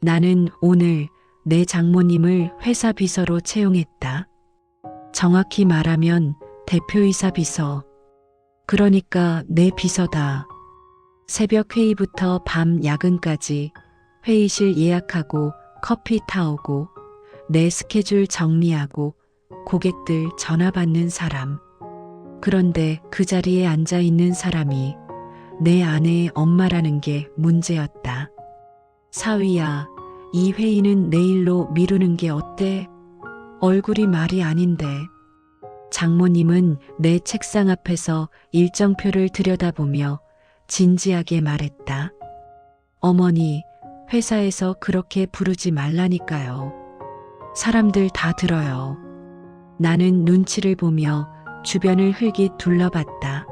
나는 오늘 내 장모님을 회사 비서로 채용했다. 정확히 말하면 대표이사 비서. 그러니까 내 비서다. 새벽 회의부터 밤 야근까지 회의실 예약하고 커피 타오고 내 스케줄 정리하고 고객들 전화 받는 사람. 그런데 그 자리에 앉아 있는 사람이 내 아내의 엄마라는 게 문제였다. 사위야, 이 회의는 내일로 미루는 게 어때? 얼굴이 말이 아닌데. 장모님은 내 책상 앞에서 일정표를 들여다보며 진지하게 말했다. 어머니, 회사에서 그렇게 부르지 말라니까요. 사람들 다 들어요. 나는 눈치를 보며 주변을 흘깃 둘러봤다.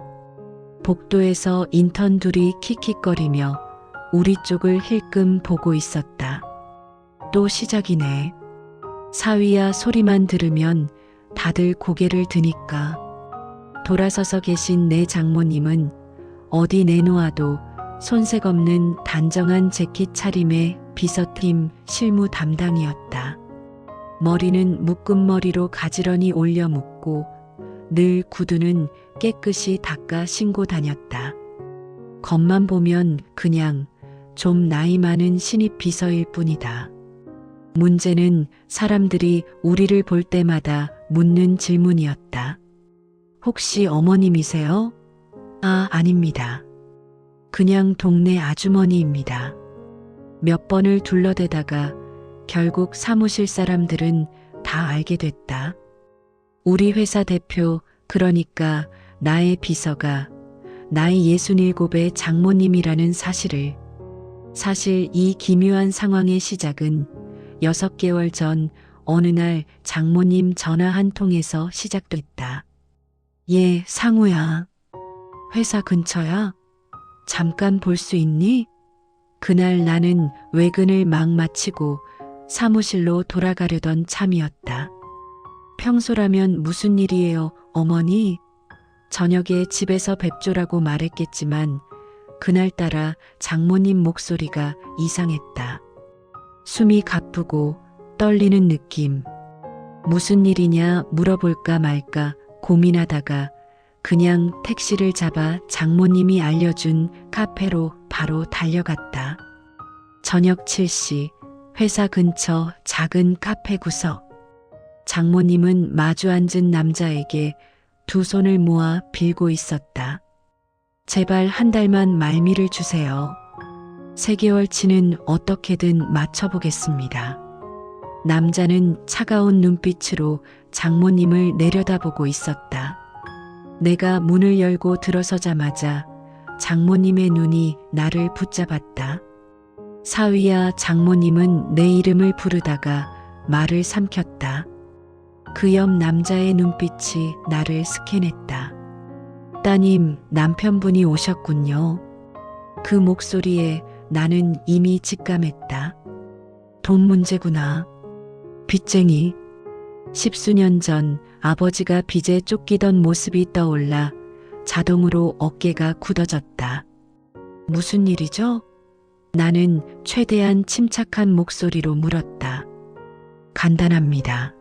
복도에서 인턴 둘이 킥킥거리며 우리 쪽을 힐끔 보고 있었다. 또 시작이네. 사위야 소리만 들으면 다들 고개를 드니까. 돌아서서 계신 내 장모님은 어디 내놓아도 손색 없는 단정한 재킷 차림의 비서팀 실무 담당이었다. 머리는 묶은 머리로 가지런히 올려 묶고 늘 구두는 깨끗이 닦아 신고 다녔다. 겉만 보면 그냥 좀 나이 많은 신입 비서일 뿐이다. 문제는 사람들이 우리를 볼 때마다 묻는 질문이었다. 혹시 어머님이세요? 아, 아닙니다. 그냥 동네 아주머니입니다. 몇 번을 둘러대다가 결국 사무실 사람들은 다 알게 됐다. 우리 회사 대표, 그러니까 나의 비서가 나이 67의 장모님이라는 사실을. 사실 이 기묘한 상황의 시작은 6개월 전 어느 날 장모님 전화 한 통에서 시작됐다. 예, 상우야. 회사 근처야? 잠깐 볼 수 있니? 그날 나는 외근을 막 마치고 사무실로 돌아가려던 참이었다. 평소라면 무슨 일이에요, 어머니? 저녁에 집에서 뵙조라고 말했겠지만 그날따라 장모님 목소리가 이상했다. 숨이 가쁘고 떨리는 느낌. 무슨 일이냐 물어볼까 말까 고민하다가 그냥 택시를 잡아 장모님이 알려준 카페로 바로 달려갔다. 저녁 7시 회사 근처 작은 카페 구석. 장모님은 마주 앉은 남자에게 두 손을 모아 빌고 있었다. 제발 한 달만 말미를 주세요. 3개월치는 어떻게든 맞춰보겠습니다. 남자는 차가운 눈빛으로 장모님을 내려다보고 있었다. 내가 문을 열고 들어서자마자 장모님의 눈이 나를 붙잡았다. 사위야, 장모님은 내 이름을 부르다가 말을 삼켰다. 그 옆 남자의 눈빛이 나를 스캔했다. 따님, 남편분이 오셨군요. 그 목소리에 나는 이미 직감했다. 돈 문제구나. 빚쟁이. 10수년 전 아버지가 빚에 쫓기던 모습이 떠올라 자동으로 어깨가 굳어졌다. 무슨 일이죠? 나는 최대한 침착한 목소리로 물었다. 간단합니다.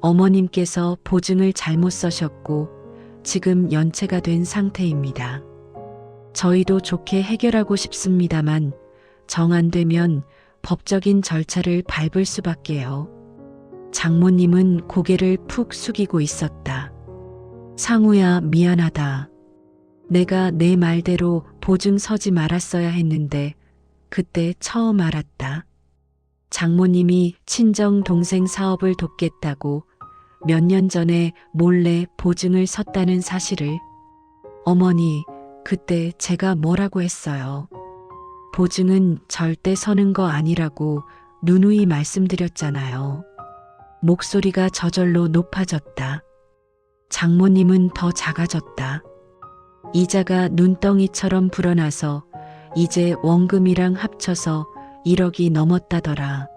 어머님께서 보증을 잘못 써셨고 지금 연체가 된 상태입니다. 저희도 좋게 해결하고 싶습니다만 정 안 되면 법적인 절차를 밟을 수밖에요. 장모님은 고개를 푹 숙이고 있었다. 상우야, 미안하다. 내가 내 말대로 보증 서지 말았어야 했는데 그때 처음 알았다. 장모님이 친정 동생 사업을 돕겠다고 몇 년 전에 몰래 보증을 섰다는 사실을. 어머니, 그때 제가 뭐라고 했어요? 보증은 절대 서는 거 아니라고 누누이 말씀드렸잖아요. 목소리가 저절로 높아졌다. 장모님은 더 작아졌다. 이자가 눈덩이처럼 불어나서 이제 원금이랑 합쳐서 1억이 넘었다더라.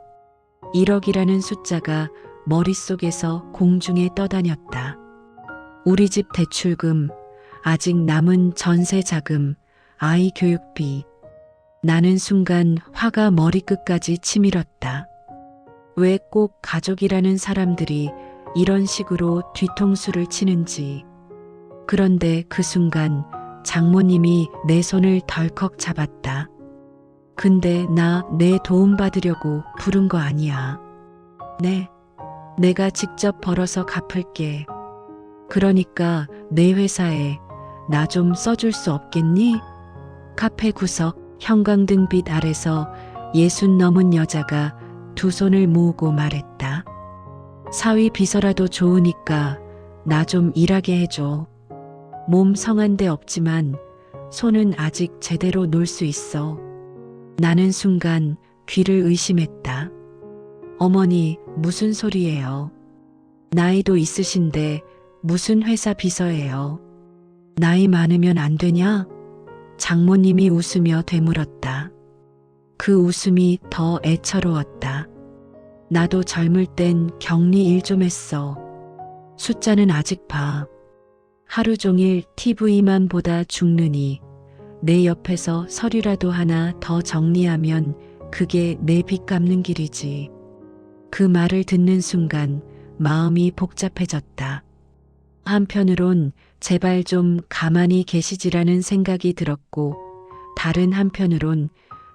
1억이라는 숫자가 머릿속에서 공중에 떠다녔다. 우리 집 대출금, 아직 남은 전세 자금, 아이 교육비. 나는 순간 화가 머리끝까지 치밀었다. 왜 꼭 가족이라는 사람들이 이런 식으로 뒤통수를 치는지. 그런데 그 순간 장모님이 내 손을 덜컥 잡았다. 근데 나 내 도움 받으려고 부른 거 아니야. 내가 직접 벌어서 갚을게. 그러니까 내 회사에 나 좀 써줄 수 없겠니? 카페 구석 형광등빛 아래서 60 넘은 여자가 두 손을 모으고 말했다. 사위 비서라도 좋으니까 나 좀 일하게 해줘. 몸 성한 데 없지만 손은 아직 제대로 놀 수 있어. 나는 순간 귀를 의심했다. 어머니, 무슨 소리예요? 나이도 있으신데 무슨 회사 비서예요? 나이 많으면 안 되냐? 장모님이 웃으며 되물었다. 그 웃음이 더 애처로웠다. 나도 젊을 땐 격리 일 좀 했어. 숫자는 아직 봐. 하루 종일 TV만 보다 죽느니 내 옆에서 서류라도 하나 더 정리하면 그게 내 빚 갚는 길이지. 그 말을 듣는 순간 마음이 복잡해졌다. 한편으론 제발 좀 가만히 계시지라는 생각이 들었고, 다른 한편으론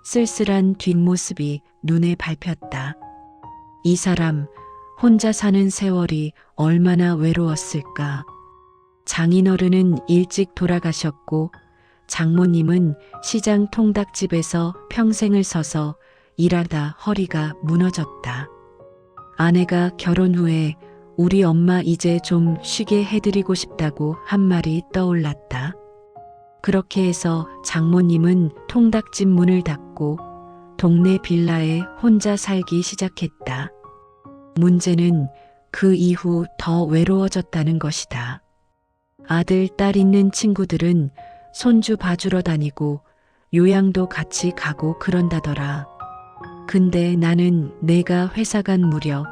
쓸쓸한 뒷모습이 눈에 밟혔다. 이 사람 혼자 사는 세월이 얼마나 외로웠을까. 장인어른은 일찍 돌아가셨고 장모님은 시장 통닭집에서 평생을 서서 일하다 허리가 무너졌다. 아내가 결혼 후에 우리 엄마 이제 좀 쉬게 해드리고 싶다고 한 말이 떠올랐다. 그렇게 해서 장모님은 통닭집 문을 닫고 동네 빌라에 혼자 살기 시작했다. 문제는 그 이후 더 외로워졌다는 것이다. 아들, 딸 있는 친구들은 손주 봐주러 다니고 요양도 같이 가고 그런다더라. 근데 나는 내가 회사 간 무렵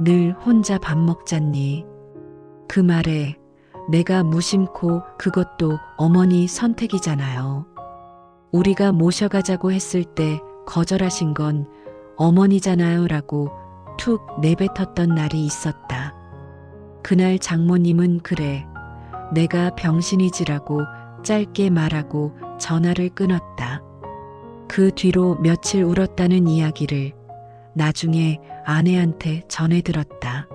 늘 혼자 밥 먹잖니. 그 말에 내가 무심코 그것도 어머니 선택이잖아요. 우리가 모셔가자고 했을 때 거절하신 건 어머니잖아요 라고 툭 내뱉었던 날이 있었다. 그날 장모님은 그래, 내가 병신이지라고 짧게 말하고 전화를 끊었다. 그 뒤로 며칠 울었다는 이야기를 나중에 아내한테 전해 들었다.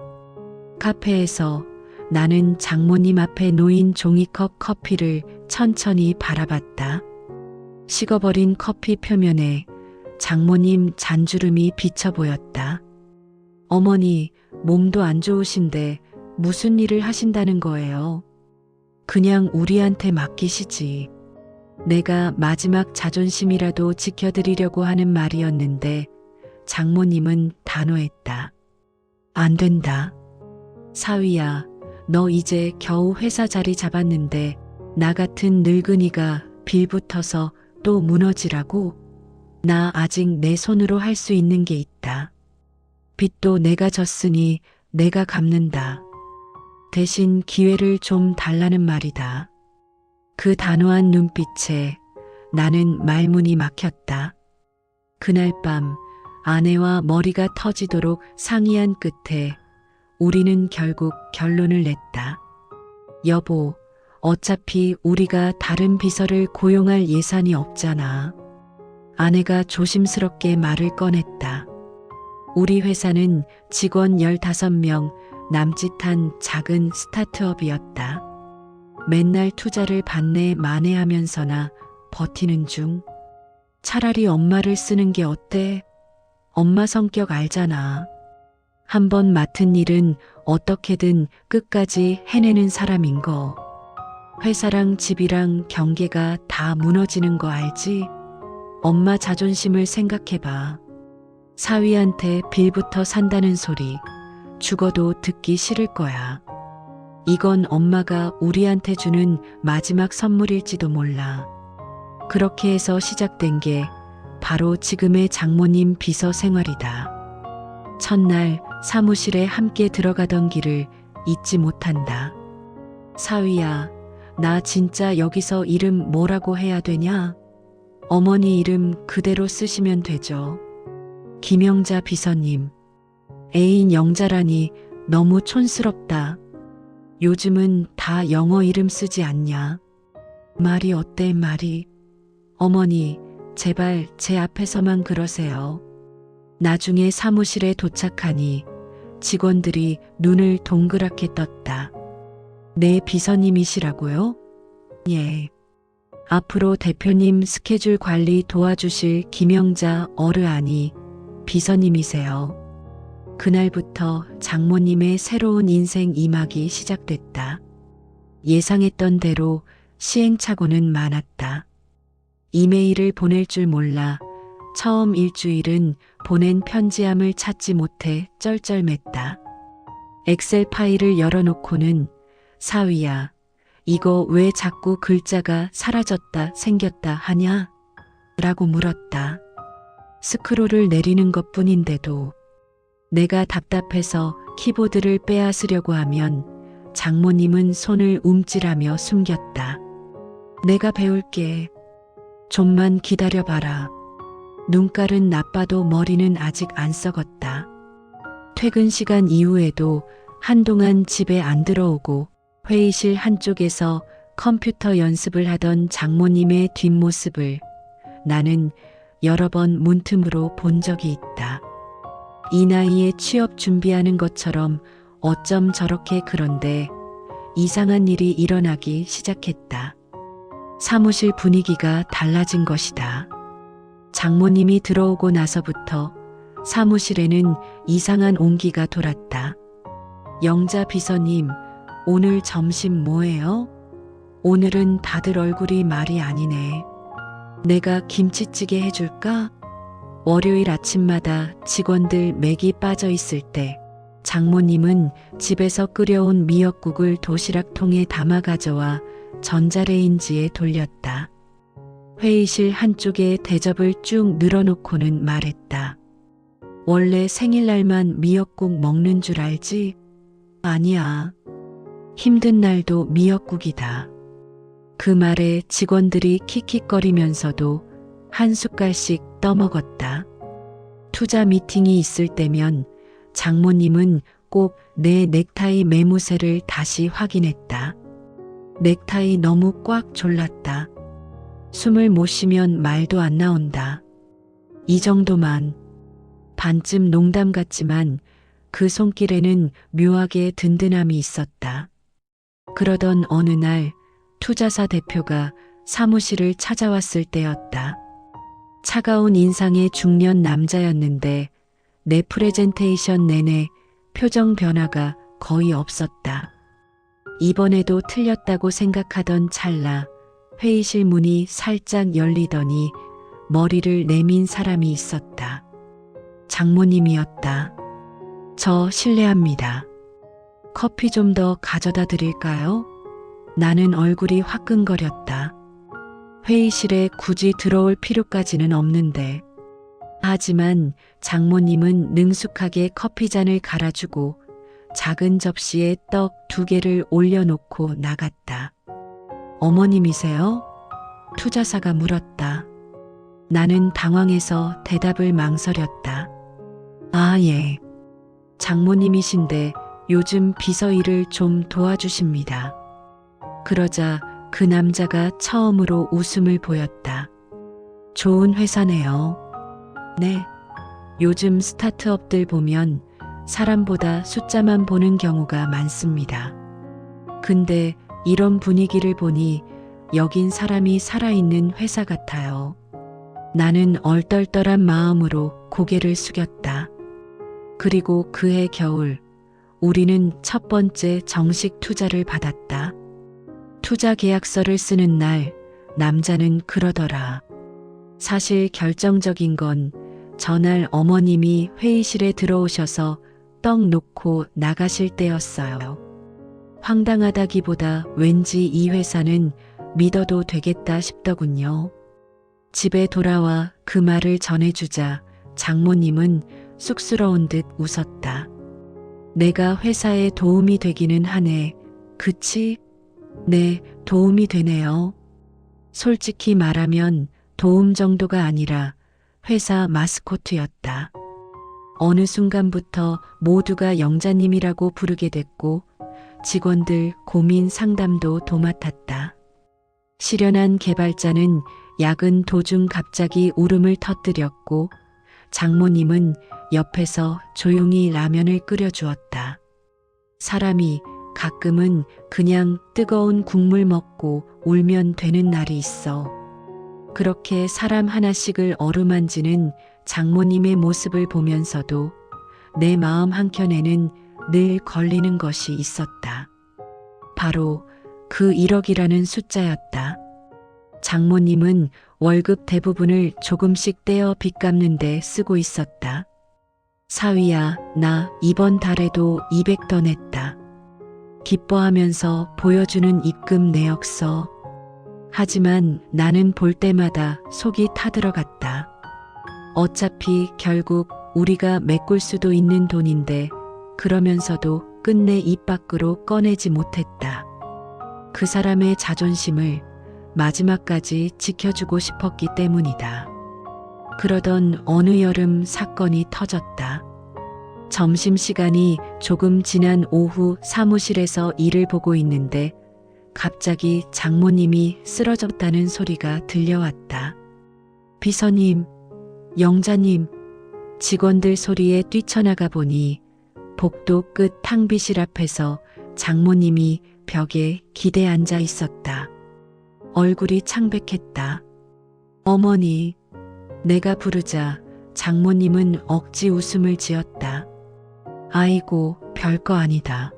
카페에서 나는 장모님 앞에 놓인 종이컵 커피를 천천히 바라봤다. 식어버린 커피 표면에 장모님 잔주름이 비쳐 보였다. 어머니, 몸도 안 좋으신데 무슨 일을 하신다는 거예요? 그냥 우리한테 맡기시지. 내가 마지막 자존심이라도 지켜드리려고 하는 말이었는데 장모님은 단호했다. 안 된다. 사위야, 너 이제 겨우 회사 자리 잡았는데 나 같은 늙은이가 빌붙어서 또 무너지라고? 나 아직 내 손으로 할 수 있는 게 있다. 빚도 내가 졌으니 내가 갚는다. 대신 기회를 좀 달라는 말이다. 그 단호한 눈빛에 나는 말문이 막혔다. 그날 밤 아내와 머리가 터지도록 상의한 끝에 우리는 결국 결론을 냈다. 여보, 어차피 우리가 다른 비서를 고용할 예산이 없잖아. 아내가 조심스럽게 말을 꺼냈다. 우리 회사는 직원 15명 남짓한 작은 스타트업이었다. 맨날 투자를 반내 만회하면서나 버티는 중. 차라리 엄마를 쓰는 게 어때? 엄마 성격 알잖아. 한번 맡은 일은 어떻게든 끝까지 해내는 사람인 거. 회사랑 집이랑 경계가 다 무너지는 거 알지? 엄마 자존심을 생각해봐. 사위한테 빌부터 산다는 소리 죽어도 듣기 싫을 거야. 이건 엄마가 우리한테 주는 마지막 선물일지도 몰라. 그렇게 해서 시작된 게 바로 지금의 장모님 비서 생활이다. 첫날 사무실에 함께 들어가던 길을 잊지 못한다. 사위야, 나 진짜 여기서 이름 뭐라고 해야 되냐? 어머니 이름 그대로 쓰시면 되죠. 김영자 비서님. 애인 영자라니 너무 촌스럽다. 요즘은 다 영어 이름 쓰지 않냐. 말이 어때 말이. 어머니, 제발 제 앞에서만 그러세요. 나중에 사무실에 도착하니 직원들이 눈을 동그랗게 떴다. 내 비서님이시라고요? 예. 앞으로 대표님 스케줄 관리 도와주실 김영자 어르아니 비서님이세요. 그날부터 장모님의 새로운 인생 2막이 시작됐다. 예상했던 대로 시행착오는 많았다. 이메일을 보낼 줄 몰라 처음 일주일은 보낸 편지함을 찾지 못해 쩔쩔맸다. 엑셀 파일을 열어놓고는 사위야, 이거 왜 자꾸 글자가 사라졌다 생겼다 하냐? 라고 물었다. 스크롤을 내리는 것뿐인데도 내가 답답해서 키보드를 빼앗으려고 하면 장모님은 손을 움찔하며 숨겼다. 내가 배울게. 좀만 기다려봐라. 눈깔은 나빠도 머리는 아직 안 썩었다. 퇴근 시간 이후에도 한동안 집에 안 들어오고 회의실 한쪽에서 컴퓨터 연습을 하던 장모님의 뒷모습을 나는 여러 번 문틈으로 본 적이 있다. 이 나이에 취업 준비하는 것처럼 어쩜 저렇게 그런데 이상한 일이 일어나기 시작했다. 사무실 분위기가 달라진 것이다. 장모님이 들어오고 나서부터 사무실에는 이상한 온기가 돌았다. 영자 비서님, 오늘 점심 뭐예요? 오늘은 다들 얼굴이 말이 아니네. 내가 김치찌개 해줄까? 월요일 아침마다 직원들 맥이 빠져 있을 때 장모님은 집에서 끓여온 미역국을 도시락통에 담아 가져와 전자레인지에 돌렸다. 회의실 한쪽에 대접을 쭉 늘어놓고는 말했다. 원래 생일날만 미역국 먹는 줄 알지? 아니야. 힘든 날도 미역국이다. 그 말에 직원들이 킥킥거리면서도 한 숟갈씩 떠먹었다. 투자 미팅이 있을 때면 장모님은 꼭 내 넥타이 매무새를 다시 확인했다. 넥타이 너무 꽉 졸랐다. 숨을 못 쉬면 말도 안 나온다. 이 정도만. 반쯤 농담 같지만 그 손길에는 묘하게 든든함이 있었다. 그러던 어느 날 투자사 대표가 사무실을 찾아왔을 때였다. 차가운 인상의 중년 남자였는데 내 프레젠테이션 내내 표정 변화가 거의 없었다. 이번에도 틀렸다고 생각하던 찰나 회의실 문이 살짝 열리더니 머리를 내민 사람이 있었다. 장모님이었다. 저 실례합니다. 커피 좀 더 가져다 드릴까요? 나는 얼굴이 화끈거렸다. 회의실에 굳이 들어올 필요까지는 없는데. 하지만 장모님은 능숙하게 커피잔을 갈아주고 작은 접시에 떡 2개를 올려놓고 나갔다. 어머님이세요? 투자사가 물었다. 나는 당황해서 대답을 망설였다. 아, 예. 장모님이신데 요즘 비서 일을 좀 도와주십니다. 그러자 그 남자가 처음으로 웃음을 보였다. 좋은 회사네요. 네. 요즘 스타트업들 보면 사람보다 숫자만 보는 경우가 많습니다. 근데 이런 분위기를 보니 여긴 사람이 살아있는 회사 같아요. 나는 얼떨떨한 마음으로 고개를 숙였다. 그리고 그해 겨울, 우리는 첫 번째 정식 투자를 받았다. 투자 계약서를 쓰는 날, 남자는 그러더라. 사실 결정적인 건 전날 어머님이 회의실에 들어오셔서 떡 놓고 나가실 때였어요. 황당하다기보다 왠지 이 회사는 믿어도 되겠다 싶더군요. 집에 돌아와 그 말을 전해주자 장모님은 쑥스러운 듯 웃었다. 내가 회사에 도움이 되기는 하네. 그치? 네, 도움이 되네요. 솔직히 말하면 도움 정도가 아니라 회사 마스코트였다. 어느 순간부터 모두가 영자님이라고 부르게 됐고 직원들 고민 상담도 도맡았다. 실연한 개발자는 야근 도중 갑자기 울음을 터뜨렸고 장모님은 옆에서 조용히 라면을 끓여주었다. 사람이 가끔은 그냥 뜨거운 국물 먹고 울면 되는 날이 있어. 그렇게 사람 하나씩을 어루만지는 장모님의 모습을 보면서도 내 마음 한켠에는 늘 걸리는 것이 있었다. 바로 그 1억이라는 숫자였다. 장모님은 월급 대부분을 조금씩 떼어 빚 갚는 데 쓰고 있었다. 사위야, 나 이번 달에도 200 더 냈다. 기뻐하면서 보여주는 입금 내역서. 하지만 나는 볼 때마다 속이 타들어갔다. 어차피 결국 우리가 메꿀 수도 있는 돈인데 그러면서도 끝내 입 밖으로 꺼내지 못했다. 그 사람의 자존심을 마지막까지 지켜주고 싶었기 때문이다. 그러던 어느 여름 사건이 터졌다. 점심시간이 조금 지난 오후 사무실에서 일을 보고 있는데 갑자기 장모님이 쓰러졌다는 소리가 들려왔다. 비서님, 영자님, 직원들 소리에 뛰쳐나가 보니 복도 끝 탕비실 앞에서 장모님이 벽에 기대 앉아 있었다. 얼굴이 창백했다. 어머니, 내가 부르자 장모님은 억지 웃음을 지었다. 아이고, 별거 아니다.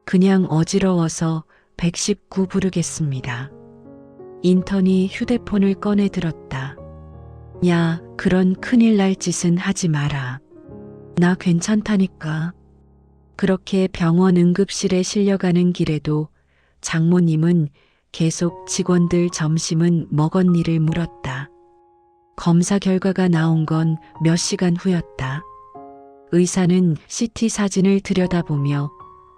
그냥 어지러워서 119 부르겠습니다. 인턴이 휴대폰을 꺼내 들었다. 야, 그런 큰일 날 짓은 하지 마라. 나 괜찮다니까. 그렇게 병원 응급실에 실려가는 길에도 장모님은 계속 직원들 점심은 먹었니를 물었다. 검사 결과가 나온 건 몇 시간 후였다. 의사는 CT 사진을 들여다보며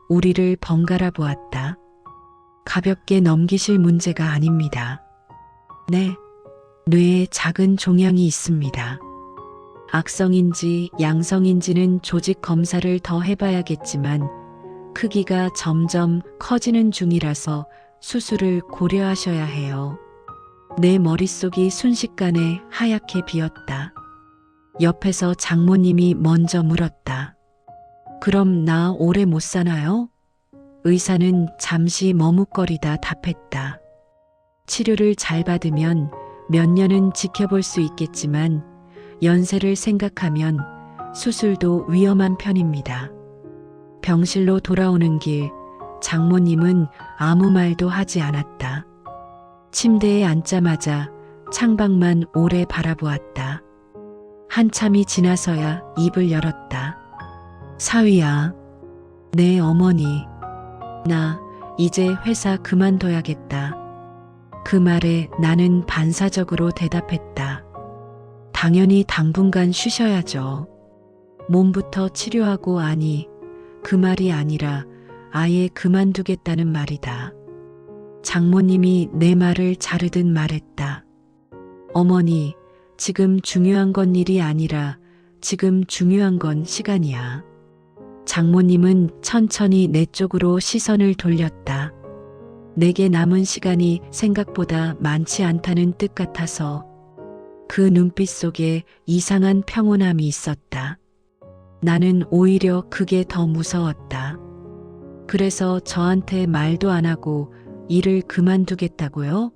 우리를 번갈아 보았다. 가볍게 넘기실 문제가 아닙니다. 네, 뇌에 작은 종양이 있습니다. 악성인지 양성인지는 조직 검사를 더 해봐야겠지만 크기가 점점 커지는 중이라서 수술을 고려하셔야 해요. 내 머릿속이 순식간에 하얗게 비었다. 옆에서 장모님이 먼저 물었다. 그럼 나 오래 못 사나요? 의사는 잠시 머뭇거리다 답했다. 치료를 잘 받으면 몇 년은 지켜볼 수 있겠지만 연세를 생각하면 수술도 위험한 편입니다. 병실로 돌아오는 길, 장모님은 아무 말도 하지 않았다. 침대에 앉자마자 창밖만 오래 바라보았다. 한참이 지나서야 입을 열었다. 사위야, 내 어머니, 나 이제 회사 그만둬야겠다. 그 말에 나는 반사적으로 대답했다. 당연히 당분간 쉬셔야죠. 몸부터 치료하고 아니, 그 말이 아니라 아예 그만두겠다는 말이다. 장모님이 내 말을 자르듯 말했다. 어머니, 지금 중요한 건 일이 아니라 지금 중요한 건 시간이야. 장모님은 천천히 내 쪽으로 시선을 돌렸다. 내게 남은 시간이 생각보다 많지 않다는 뜻 같아서 그 눈빛 속에 이상한 평온함이 있었다. 나는 오히려 그게 더 무서웠다. 그래서 저한테 말도 안 하고 일을 그만두겠다고요?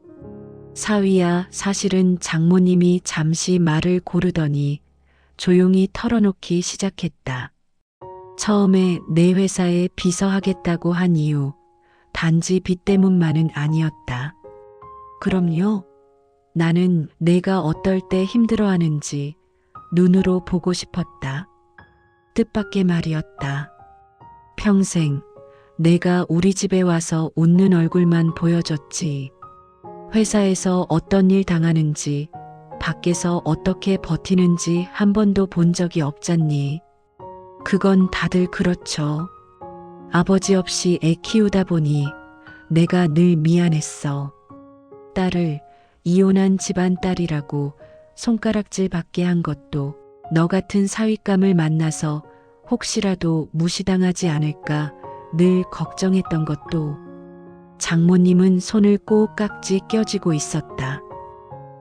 사위야, 사실은 장모님이 잠시 말을 고르더니 조용히 털어놓기 시작했다. 처음에 내 회사에 비서하겠다고 한 이유, 단지 빚 때문만은 아니었다. 그럼요. 나는 내가 어떨 때 힘들어하는지 눈으로 보고 싶었다. 뜻밖의 말이었다. 평생 내가 우리 집에 와서 웃는 얼굴만 보여줬지. 회사에서 어떤 일 당하는지, 밖에서 어떻게 버티는지 한 번도 본 적이 없잖니. 그건 다들 그렇죠. 아버지 없이 애 키우다 보니 내가 늘 미안했어. 딸을 이혼한 집안 딸이라고 손가락질 받게 한 것도, 너 같은 사윗감을 만나서 혹시라도 무시당하지 않을까 늘 걱정했던 것도. 장모님은 손을 꼭 깍지 껴쥐고 있었다.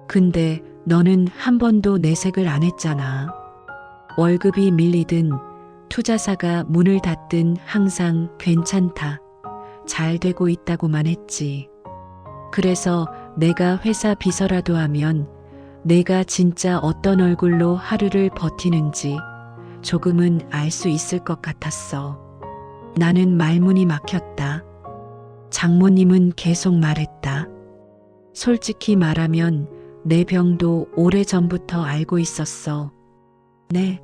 근데 너는 한 번도 내색을 안 했잖아. 월급이 밀리든 투자사가 문을 닫든 항상 괜찮다, 잘 되고 있다고만 했지. 그래서 내가 회사 비서라도 하면 내가 진짜 어떤 얼굴로 하루를 버티는지 조금은 알 수 있을 것 같았어. 나는 말문이 막혔다. 장모님은 계속 말했다. 솔직히 말하면 내 병도 오래전부터 알고 있었어. 네.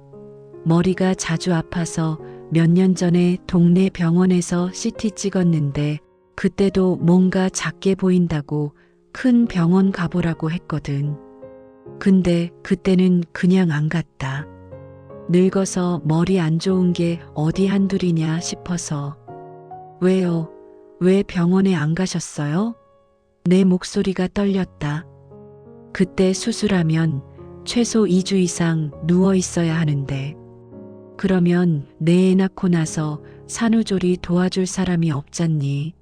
머리가 자주 아파서 몇 년 전에 동네 병원에서 CT 찍었는데 그때도 뭔가 작게 보인다고 큰 병원 가보라고 했거든. 근데 그때는 그냥 안 갔다. 늙어서 머리 안 좋은 게 어디 한둘이냐 싶어서. 왜요? 왜 병원에 안 가셨어요? 내 목소리가 떨렸다. 그때 수술하면 최소 2주 이상 누워 있어야 하는데. 그러면 내 애 낳고 나서 산후조리 도와줄 사람이 없잖니.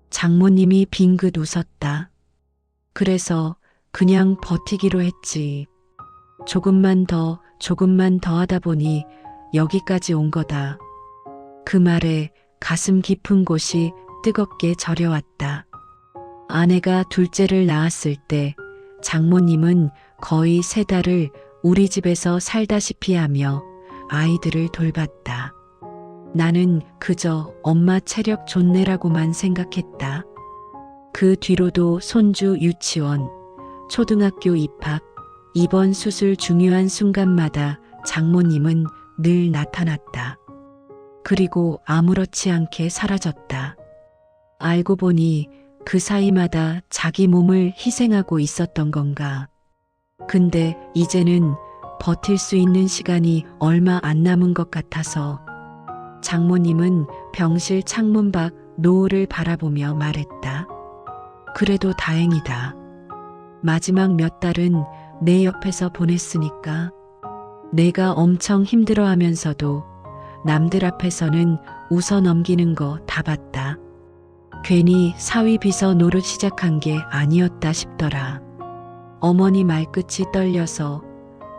장모님이 빙긋 웃었다. 그래서 그냥 버티기로 했지. 조금만 더 하다 보니 여기까지 온 거다. 그 말에 가슴 깊은 곳이 뜨겁게 저려왔다. 아내가 둘째를 낳았을 때 장모님은 거의 3달을 우리 집에서 살다시피 하며 아이들을 돌봤다. 나는 그저 엄마 체력 좋네라고만 생각했다. 그 뒤로도 손주 유치원, 초등학교 입학, 입원 수술 중요한 순간마다 장모님은 늘 나타났다. 그리고 아무렇지 않게 사라졌다. 알고 보니 그 사이마다 자기 몸을 희생하고 있었던 건가. 근데 이제는 버틸 수 있는 시간이 얼마 안 남은 것 같아서. 장모님은 병실 창문 밖 노을을 바라보며 말했다. 그래도 다행이다. 마지막 몇 달은 내 옆에서 보냈으니까. 내가 엄청 힘들어하면서도 남들 앞에서는 웃어 넘기는 거 다 봤다. 괜히 사위 비서 노릇 시작한 게 아니었다 싶더라. 어머니 말끝이 떨려서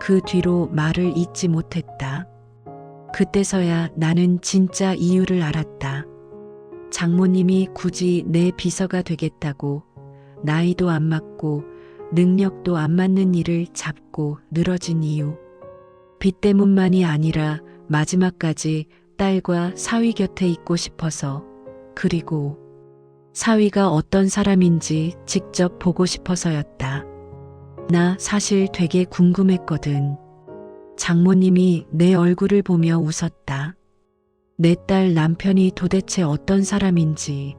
그 뒤로 말을 잇지 못했다. 그때서야 나는 진짜 이유를 알았다. 장모님이 굳이 내 비서가 되겠다고 나이도 안 맞고 능력도 안 맞는 일을 잡고 늘어진 이유. 빚 때문만이 아니라 마지막까지 딸과 사위 곁에 있고 싶어서, 그리고 사위가 어떤 사람인지 직접 보고 싶어서였다. 나 사실 되게 궁금했거든. 장모님이 내 얼굴을 보며 웃었다. 내 딸 남편이 도대체 어떤 사람인지,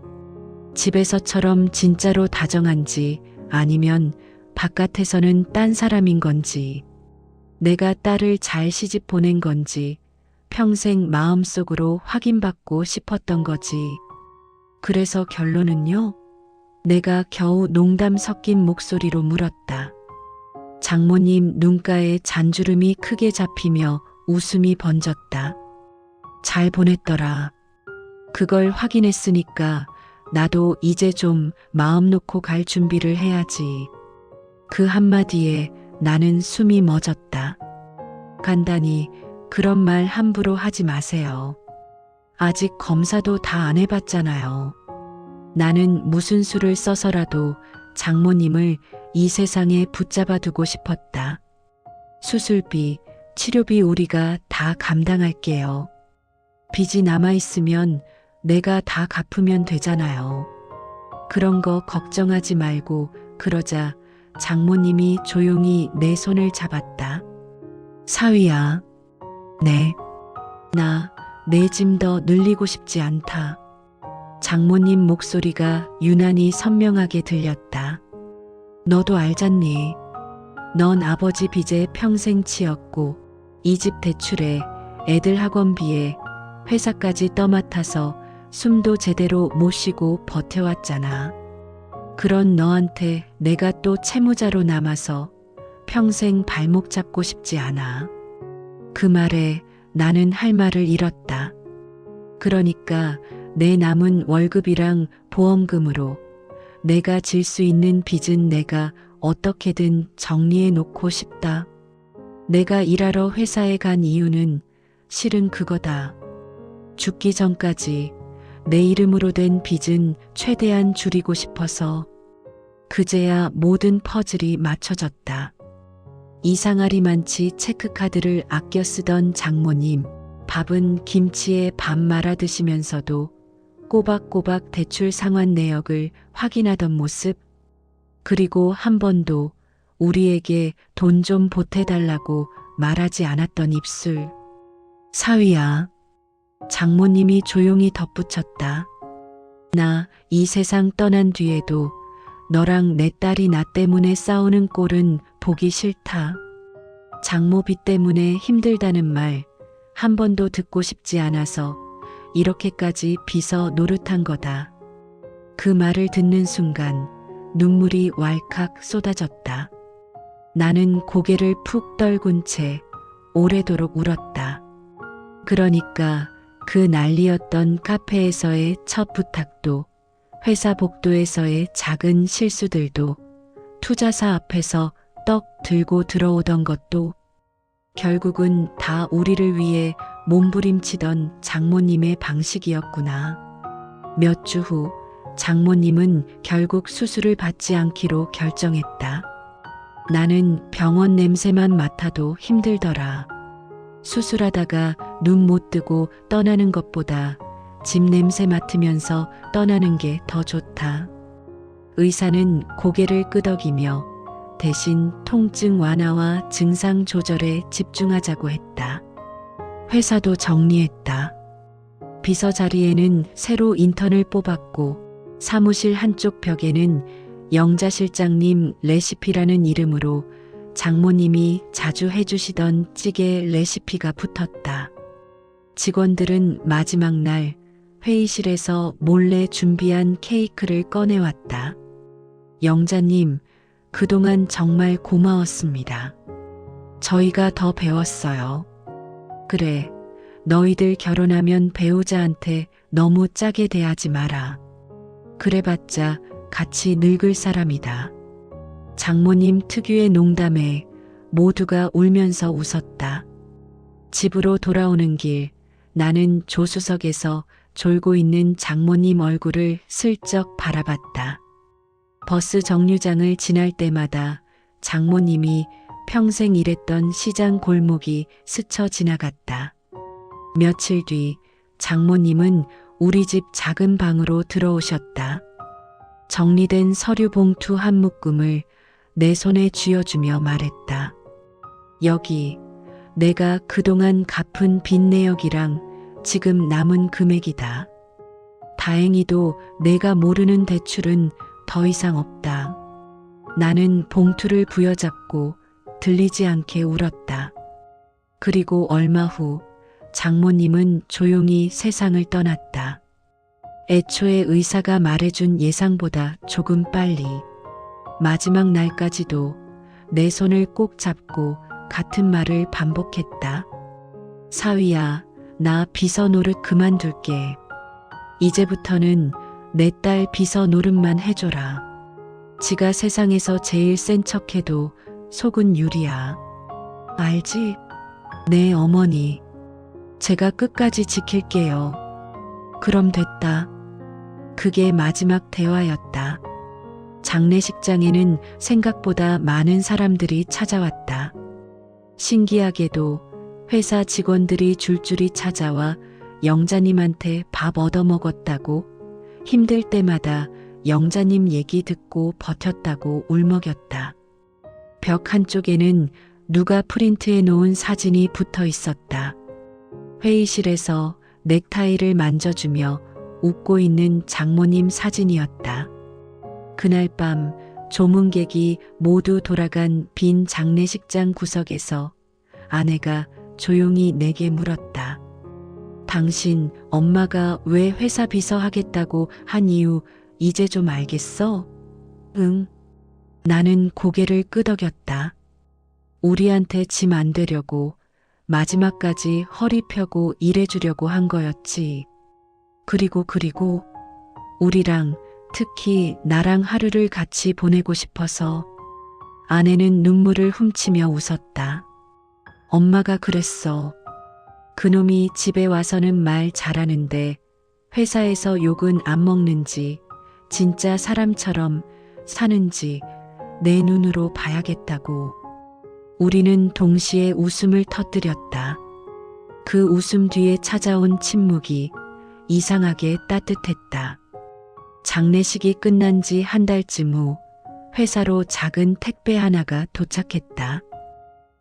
집에서처럼 진짜로 다정한지 아니면 바깥에서는 딴 사람인 건지, 내가 딸을 잘 시집 보낸 건지 평생 마음속으로 확인받고 싶었던 거지. 그래서 결론은요? 내가 겨우 농담 섞인 목소리로 물었다. 장모님 눈가에 잔주름이 크게 잡히며 웃음이 번졌다. 잘 보냈더라. 그걸 확인했으니까 나도 이제 좀 마음 놓고 갈 준비를 해야지. 그 한마디에 나는 숨이 멎었다. 간단히 그런 말 함부로 하지 마세요. 아직 검사도 다 안 해봤잖아요. 나는 무슨 수를 써서라도 장모님을 이 세상에 붙잡아 두고 싶었다. 수술비, 치료비 우리가 다 감당할게요. 빚이 남아있으면 내가 다 갚으면 되잖아요. 그런 거 걱정하지 말고. 그러자 장모님이 조용히 내 손을 잡았다. 사위야. 네. 나 내 짐 더 늘리고 싶지 않다. 장모님 목소리가 유난히 선명하게 들렸다. 너도 알잖니. 넌 아버지 빚에 평생 치였고 이 집 대출에 애들 학원비에 회사까지 떠맡아서 숨도 제대로 못 쉬고 버텨왔잖아. 그런 너한테 내가 또 채무자로 남아서 평생 발목 잡고 싶지 않아. 그 말에 나는 할 말을 잃었다. 그러니까 내 남은 월급이랑 보험금으로 내가 질 수 있는 빚은 내가 어떻게든 정리해 놓고 싶다. 내가 일하러 회사에 간 이유는 실은 그거다. 죽기 전까지 내 이름으로 된 빚은 최대한 줄이고 싶어서. 그제야 모든 퍼즐이 맞춰졌다. 이상하리만치 체크카드를 아껴 쓰던 장모님, 밥은 김치에 밥 말아 드시면서도 꼬박꼬박 대출 상환 내역을 확인하던 모습, 그리고 한 번도 우리에게 돈 좀 보태달라고 말하지 않았던 입술. 사위야, 장모님이 조용히 덧붙였다. 나 이 세상 떠난 뒤에도 너랑 내 딸이 나 때문에 싸우는 꼴은 보기 싫다. 장모비 때문에 힘들다는 말 한 번도 듣고 싶지 않아서 이렇게까지 빚어 노릇한 거다. 그 말을 듣는 순간 눈물이 왈칵 쏟아졌다. 나는 고개를 푹 떨군 채 오래도록 울었다. 그러니까 그 난리였던 카페에서의 첫 부탁도, 회사 복도에서의 작은 실수들도, 투자사 앞에서 떡 들고 들어오던 것도 결국은 다 우리를 위해 몸부림치던 장모님의 방식이었구나. 몇 주 후 장모님은 결국 수술을 받지 않기로 결정했다. 나는 병원 냄새만 맡아도 힘들더라. 수술하다가 눈 못 뜨고 떠나는 것보다 집 냄새 맡으면서 떠나는 게 더 좋다. 의사는 고개를 끄덕이며 대신 통증 완화와 증상 조절에 집중하자고 했다. 회사도 정리했다. 비서 자리에는 새로 인턴을 뽑았고 사무실 한쪽 벽에는 영자 실장님 레시피라는 이름으로 장모님이 자주 해주시던 찌개 레시피가 붙었다. 직원들은 마지막 날 회의실에서 몰래 준비한 케이크를 꺼내왔다. 영자님, 그동안 정말 고마웠습니다. 저희가 더 배웠어요. 그래, 너희들 결혼하면 배우자한테 너무 짜게 대하지 마라. 그래봤자 같이 늙을 사람이다. 장모님 특유의 농담에 모두가 울면서 웃었다. 집으로 돌아오는 길, 나는 조수석에서 졸고 있는 장모님 얼굴을 슬쩍 바라봤다. 버스 정류장을 지날 때마다 장모님이 평생 일했던 시장 골목이 스쳐 지나갔다. 며칠 뒤 장모님은 우리 집 작은 방으로 들어오셨다. 정리된 서류 봉투 한 묶음을 내 손에 쥐어주며 말했다. 여기 내가 그동안 갚은 빚 내역이랑 지금 남은 금액이다. 다행히도 내가 모르는 대출은 더 이상 없다. 나는 봉투를 부여잡고 들리지 않게 울었다. 그리고 얼마 후 장모님은 조용히 세상을 떠났다. 애초에 의사가 말해준 예상보다 조금 빨리. 마지막 날까지도 내 손을 꼭 잡고 같은 말을 반복했다. 사위야, 나 비서 노릇 그만둘게. 이제부터는 내 딸 비서 노릇만 해줘라. 지가 세상에서 제일 센 척해도 속은 유리야. 알지? 네 어머니. 제가 끝까지 지킬게요. 그럼 됐다. 그게 마지막 대화였다. 장례식장에는 생각보다 많은 사람들이 찾아왔다. 신기하게도 회사 직원들이 줄줄이 찾아와 영자님한테 밥 얻어먹었다고, 힘들 때마다 영자님 얘기 듣고 버텼다고 울먹였다. 벽 한쪽에는 누가 프린트해 놓은 사진이 붙어 있었다. 회의실에서 넥타이를 만져주며 웃고 있는 장모님 사진이었다. 그날 밤 조문객이 모두 돌아간 빈 장례식장 구석에서 아내가 조용히 내게 물었다. 당신 엄마가 왜 회사 비서 하겠다고 한 이유 이제 좀 알겠어? 응. 나는 고개를 끄덕였다. 우리한테 짐 안 되려고 마지막까지 허리 펴고 일해주려고 한 거였지. 그리고 우리랑 특히 나랑 하루를 같이 보내고 싶어서. 아내는 눈물을 훔치며 웃었다. 엄마가 그랬어. 그놈이 집에 와서는 말 잘하는데 회사에서 욕은 안 먹는지 진짜 사람처럼 사는지 내 눈으로 봐야겠다고. 우리는 동시에 웃음을 터뜨렸다. 그 웃음 뒤에 찾아온 침묵이 이상하게 따뜻했다. 장례식이 끝난 지 한 달쯤 후 회사로 작은 택배 하나가 도착했다.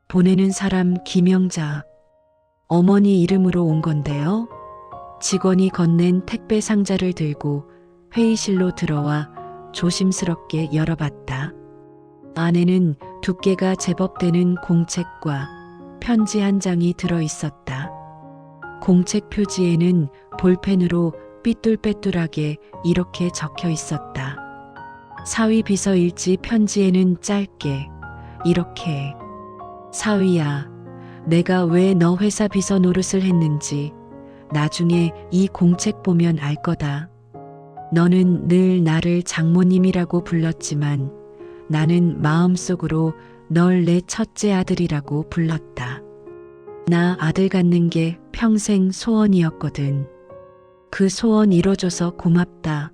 보내는 사람 김영자. 어머니 이름으로 온 건데요. 직원이 건넨 택배 상자를 들고 회의실로 들어와 조심스럽게 열어봤다. 안에는 두께가 제법 되는 공책과 편지 한 장이 들어 있었다. 공책 표지에는 볼펜으로 삐뚤빼뚤하게 이렇게 적혀 있었다. 사위 비서 일지. 편지에는 짧게 이렇게. 사위야, 내가 왜 너 회사 비서 노릇을 했는지 나중에 이 공책 보면 알 거다. 너는 늘 나를 장모님이라고 불렀지만 나는 마음속으로 널 내 첫째 아들이라고 불렀다. 나 아들 갖는 게 평생 소원이었거든. 그 소원 이뤄줘서 고맙다.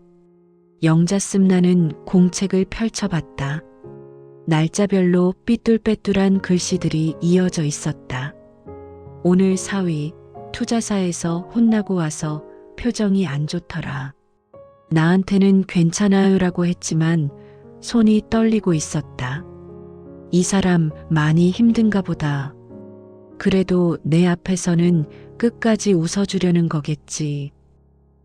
영자 쓴. 나는 공책을 펼쳐봤다. 날짜별로 삐뚤빼뚤한 글씨들이 이어져 있었다. 오늘 사위 투자사에서 혼나고 와서 표정이 안 좋더라. 나한테는 괜찮아요라고 했지만 손이 떨리고 있었다. 이 사람 많이 힘든가 보다. 그래도 내 앞에서는 끝까지 웃어주려는 거겠지.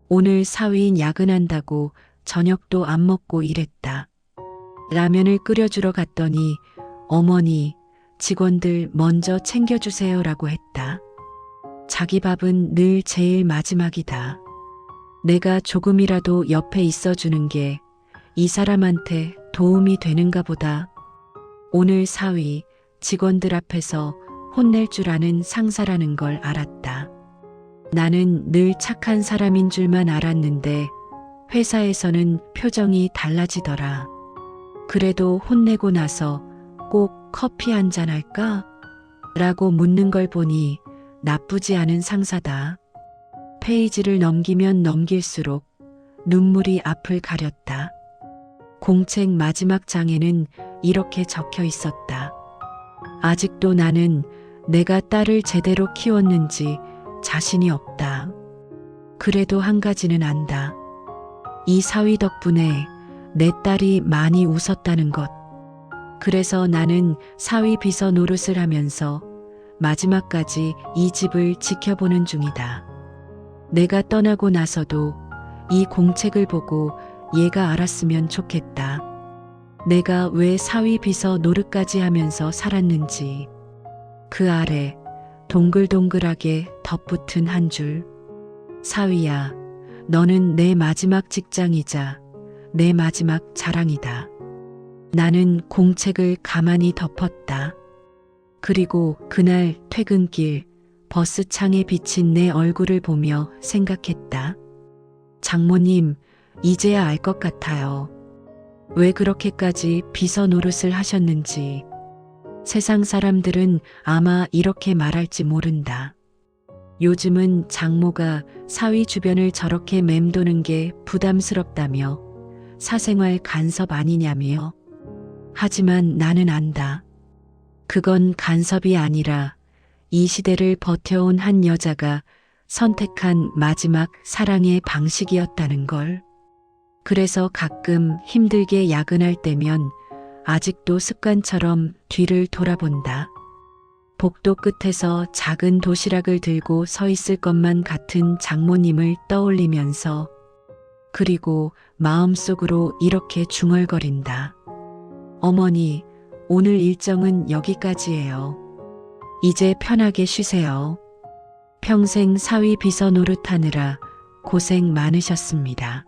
오늘 사위 야근한다고 저녁도 안 먹고 일했다. 라면을 끓여주러 갔더니 어머니, 직원들 먼저 챙겨주세요라고 했다. 자기 밥은 늘 제일 마지막이다. 내가 조금이라도 옆에 있어주는 게 이 사람한테 도움이 되는가 보다. 오늘 사위, 직원들 앞에서 혼낼 줄 아는 상사라는 걸 알았다. 나는 늘 착한 사람인 줄만 알았는데 회사에서는 표정이 달라지더라. 그래도 혼내고 나서 꼭 커피 한잔 할까? 라고 묻는 걸 보니 나쁘지 않은 상사다. 페이지를 넘기면 넘길수록 눈물이 앞을 가렸다. 공책 마지막 장에는 이렇게 적혀 있었다. 아직도 나는 내가 딸을 제대로 키웠는지 자신이 없다. 그래도 한 가지는 안다. 이 사위 덕분에 내 딸이 많이 웃었다는 것. 그래서 나는 사위 비서 노릇을 하면서 마지막까지 이 집을 지켜보는 중이다. 내가 떠나고 나서도 이 공책을 보고 얘가 알았으면 좋겠다. 내가 왜 사위 비서 노릇까지 하면서 살았는지. 그 아래 동글동글하게 덧붙은 한 줄. 사위야, 너는 내 마지막 직장이자 내 마지막 자랑이다. 나는 공책을 가만히 덮었다. 그리고 그날 퇴근길 버스 창에 비친 내 얼굴을 보며 생각했다. 장모님, 이제야 알 것 같아요. 왜 그렇게까지 비서 노릇을 하셨는지. 세상 사람들은 아마 이렇게 말할지 모른다. 요즘은 장모가 사위 주변을 저렇게 맴도는 게 부담스럽다며 사생활 간섭 아니냐며. 하지만 나는 안다. 그건 간섭이 아니라 이 시대를 버텨온 한 여자가 선택한 마지막 사랑의 방식이었다는 걸. 그래서 가끔 힘들게 야근할 때면 아직도 습관처럼 뒤를 돌아본다. 복도 끝에서 작은 도시락을 들고 서 있을 것만 같은 장모님을 떠올리면서 그리고 마음속으로 이렇게 중얼거린다. 어머니, 오늘 일정은 여기까지예요. 이제 편하게 쉬세요. 평생 사위 비서 노릇하느라 고생 많으셨습니다.